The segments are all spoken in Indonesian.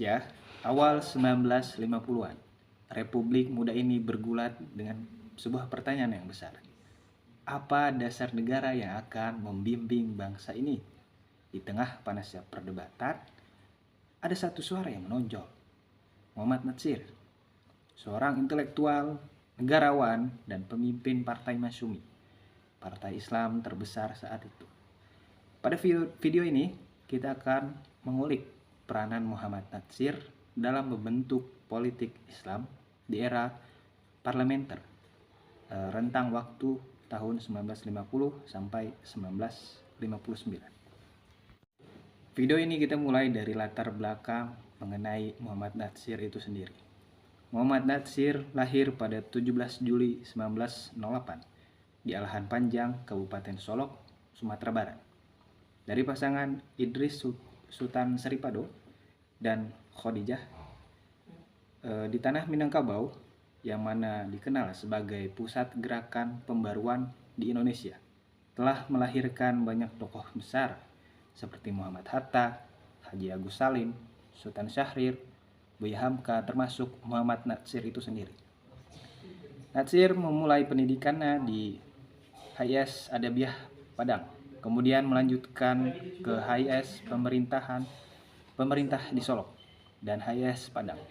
Ya, awal 1950-an, Republik Muda ini bergulat dengan sebuah pertanyaan yang besar. Apa dasar negara yang akan membimbing bangsa ini? Di tengah panasnya perdebatan, ada satu suara yang menonjol. Muhammad Natsir, seorang intelektual, negarawan, dan pemimpin Partai Masyumi, partai Islam terbesar saat itu. Pada video ini, kita akan mengulik peranan Muhammad Natsir dalam membentuk politik Islam di era parlementer, rentang waktu tahun 1950 sampai 1959. Video ini kita mulai dari latar belakang mengenai Muhammad Natsir itu sendiri. Muhammad Natsir lahir pada 17 Juli 1908 di Alahan Panjang, Kabupaten Solok, Sumatera Barat. Dari pasangan Idris Sultan Seripado dan Khadijah di tanah Minangkabau, yang mana dikenal sebagai pusat gerakan pembaruan di Indonesia, telah melahirkan banyak tokoh besar seperti Muhammad Hatta, Haji Agus Salim, Sultan Syahrir, Buya Hamka, termasuk Muhammad Natsir itu sendiri. Natsir memulai pendidikannya di HIS Adabiah Padang, kemudian melanjutkan ke HIS Pemerintah di Solok dan HIS Padang.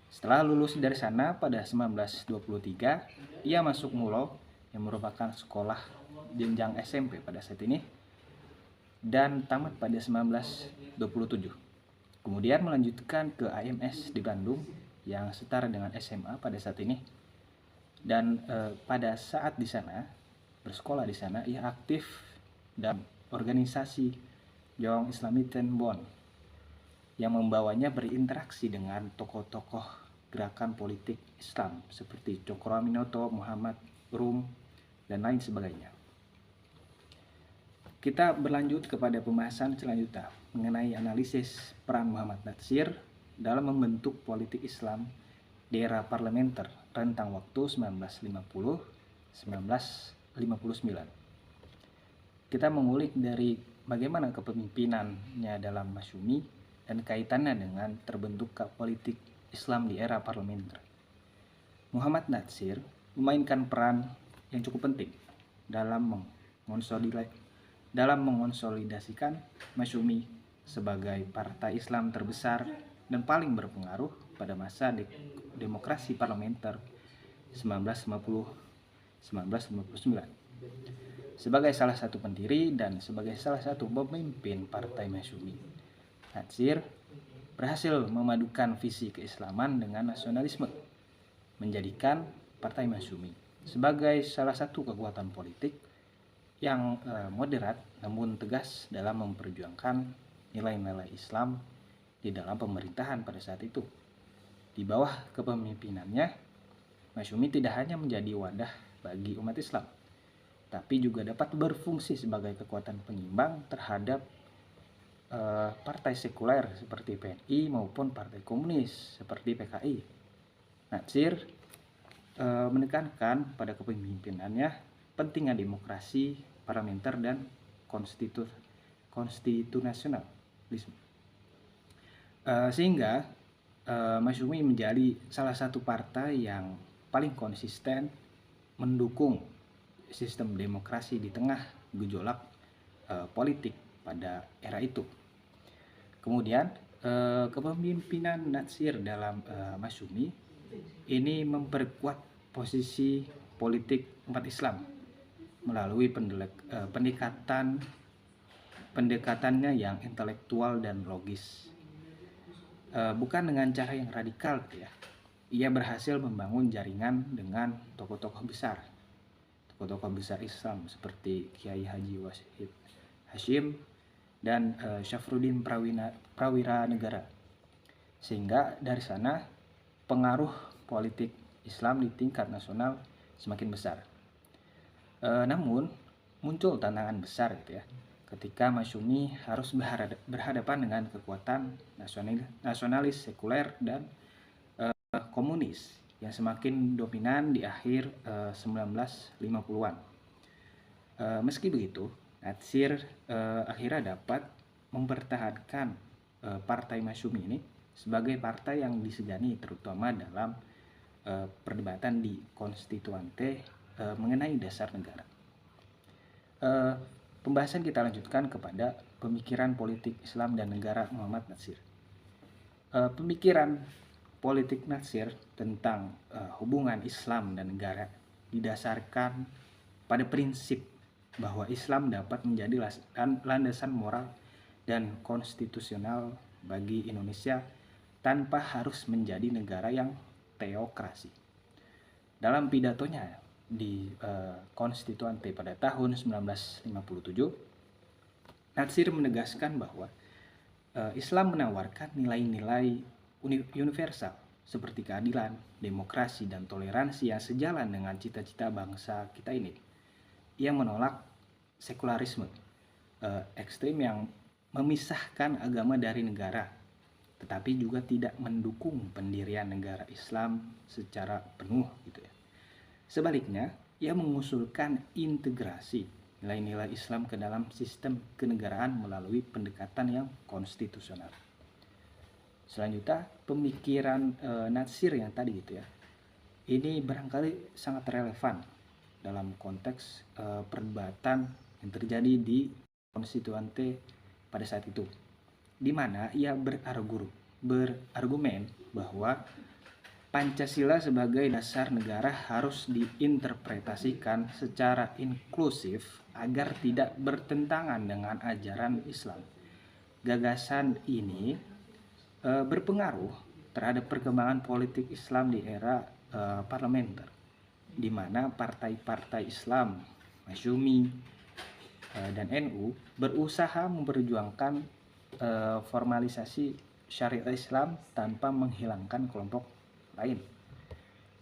Setelah lulus dari sana pada 1923, ia masuk Mulo yang merupakan sekolah jenjang SMP pada saat ini dan tamat pada 1927. Kemudian melanjutkan ke AMS di Bandung yang setara dengan SMA pada saat ini. Dan pada saat di sana, bersekolah di sana, ia aktif dalam organisasi Young Islamiten Bond yang membawanya berinteraksi dengan tokoh-tokoh gerakan politik Islam seperti Cokro Aminoto, Muhammad Rum, dan lain sebagainya. Kita berlanjut kepada pembahasan selanjutnya mengenai analisis peran Muhammad Natsir dalam membentuk politik Islam di era parlementer rentang waktu 1950-1959. Kita mengulik dari bagaimana kepemimpinannya dalam Masyumi dan kaitannya dengan terbentuknya politik Islam di era parlementer. Muhammad Natsir memainkan peran yang cukup penting dalam mengonsolidasikan Masyumi sebagai partai Islam terbesar dan paling berpengaruh pada masa demokrasi parlementer 1950-1959. Sebagai salah satu pendiri dan sebagai salah satu pemimpin Partai Masyumi, Natsir berhasil memadukan visi keislaman dengan nasionalisme, menjadikan Partai Masyumi sebagai salah satu kekuatan politik yang moderat namun tegas dalam memperjuangkan nilai-nilai Islam di dalam pemerintahan pada saat itu. Di bawah kepemimpinannya, Masyumi tidak hanya menjadi wadah bagi umat Islam, tapi juga dapat berfungsi sebagai kekuatan penyimbang terhadap partai sekuler seperti PNI maupun partai komunis seperti PKI. Natsir menekankan pada kepemimpinannya pentingnya demokrasi parlementer dan konstitusionalisme, sehingga Masyumi menjadi salah satu partai yang paling konsisten mendukung sistem demokrasi di tengah gejolak politik pada era itu. Kemudian kepemimpinan Natsir dalam Masyumi ini memperkuat posisi politik umat Islam melalui pendekatannya yang intelektual dan logis, bukan dengan cara yang radikal gitu ya. Ia berhasil membangun jaringan dengan tokoh-tokoh besar Islam seperti Kiai Haji Wahid Hashim dan Syafruddin Prawira Negara, sehingga dari sana pengaruh politik Islam di tingkat nasional semakin besar. Namun muncul tantangan besar gitu ya, ketika Masyumi harus berhadapan dengan kekuatan nasionalis sekuler dan komunis yang semakin dominan di akhir 1950-an. Meski begitu, Natsir akhirnya dapat mempertahankan Partai Masyumi ini sebagai partai yang disegani terutama dalam perdebatan di konstituante mengenai dasar negara. Pembahasan kita lanjutkan kepada pemikiran politik Islam dan negara Muhammad Natsir. Pemikiran politik Natsir tentang hubungan Islam dan negara didasarkan pada prinsip bahwa Islam dapat menjadi landasan moral dan konstitusional bagi Indonesia tanpa harus menjadi negara yang teokrasi. Dalam pidatonya di Konstituante pada tahun 1957, Natsir menegaskan bahwa Islam menawarkan nilai-nilai universal seperti keadilan, demokrasi, dan toleransi yang sejalan dengan cita-cita bangsa kita ini. Ia menolak sekularisme ekstrim yang memisahkan agama dari negara, tetapi juga tidak mendukung pendirian negara Islam secara penuh gitu ya. Sebaliknya, ia mengusulkan integrasi nilai-nilai Islam ke dalam sistem kenegaraan melalui pendekatan yang konstitusional. Selanjutnya, pemikiran Natsir yang tadi gitu ya. Ini barangkali sangat relevan dalam konteks perdebatan yang terjadi di Konstituante pada saat itu, di mana ia berargumen bahwa Pancasila sebagai dasar negara harus diinterpretasikan secara inklusif agar tidak bertentangan dengan ajaran Islam. Gagasan ini berpengaruh terhadap perkembangan politik Islam di era parlementer, di mana partai-partai Islam, Masyumi dan NU berusaha memperjuangkan formalisasi syariat Islam tanpa menghilangkan kelompok lain.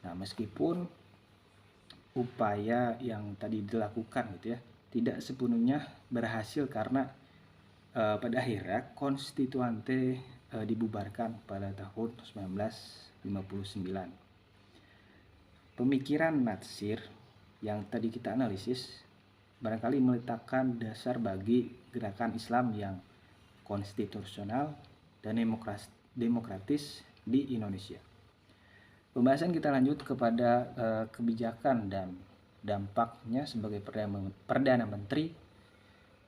Nah, meskipun upaya yang tadi dilakukan gitu ya tidak sepenuhnya berhasil karena pada akhirnya Konstituante dibubarkan pada tahun 1959. Pemikiran Natsir yang tadi kita analisis barangkali meletakkan dasar bagi gerakan Islam yang konstitusional dan demokratis di Indonesia. Pembahasan kita lanjut kepada kebijakan dan dampaknya sebagai Perdana Menteri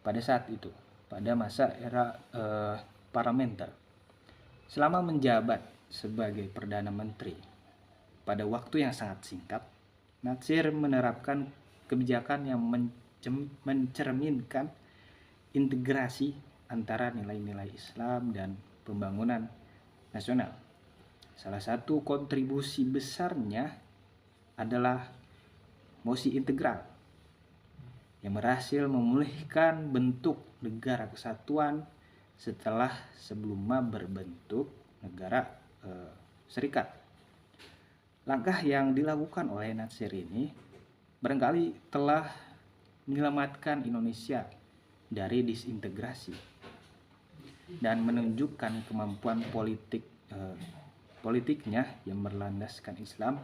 pada saat itu, pada masa era parlementer. Selama menjabat sebagai Perdana Menteri pada waktu yang sangat singkat, Natsir menerapkan kebijakan yang mencerminkan integrasi antara nilai-nilai Islam dan pembangunan nasional. Salah satu kontribusi besarnya adalah mosi integral yang berhasil memulihkan bentuk negara kesatuan setelah sebelumnya berbentuk negara serikat. Langkah yang dilakukan oleh Natsir ini barangkali telah menyelamatkan Indonesia dari disintegrasi dan menunjukkan kemampuan politiknya yang berlandaskan Islam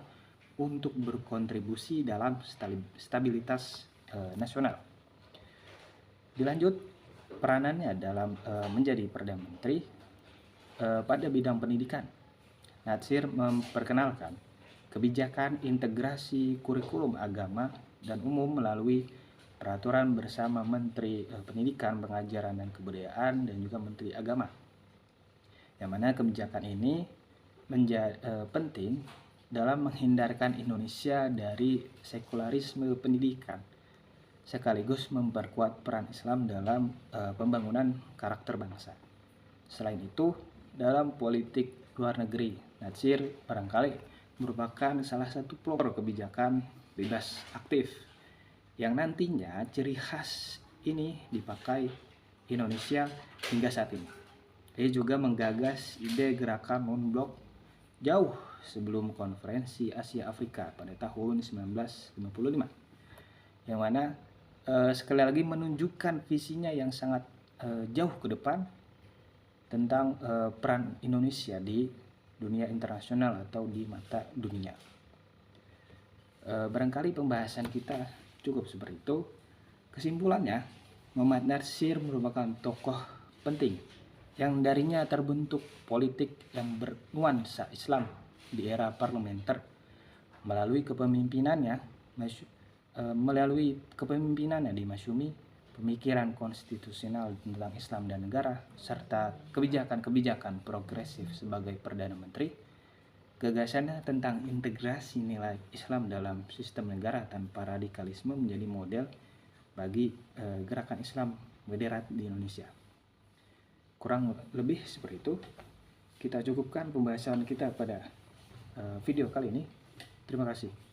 untuk berkontribusi dalam stabilitas nasional. Dilanjut, peranannya dalam menjadi Perdana Menteri pada bidang pendidikan. Natsir memperkenalkan kebijakan integrasi kurikulum agama dan umum melalui peraturan bersama Menteri Pendidikan, Pengajaran dan Kebudayaan dan juga Menteri Agama. Yang mana kebijakan ini menjadi penting dalam menghindarkan Indonesia dari sekularisme pendidikan, sekaligus memperkuat peran Islam dalam pembangunan karakter bangsa. Selain itu, dalam politik luar negeri, Natsir barangkali merupakan salah satu pelopor kebijakan bebas aktif yang nantinya ciri khas ini dipakai Indonesia hingga saat ini. Dia juga menggagas ide gerakan non-blok jauh sebelum konferensi Asia Afrika pada tahun 1955, yang mana sekali lagi menunjukkan visinya yang sangat jauh ke depan tentang peran Indonesia di dunia internasional atau di mata dunia. Barangkali pembahasan kita cukup seperti itu. Kesimpulannya, Muhammad Natsir merupakan tokoh penting yang darinya terbentuk politik yang bernuansa Islam di era parlementer melalui kepemimpinannya dimasyumi pemikiran konstitusional tentang Islam dan negara serta kebijakan-kebijakan progresif sebagai Perdana Menteri. Gagasannya tentang integrasi nilai Islam dalam sistem negara tanpa radikalisme menjadi model bagi gerakan Islam moderat di Indonesia. Kurang lebih seperti itu. Kita cukupkan pembahasan kita pada video kali ini. Terima kasih.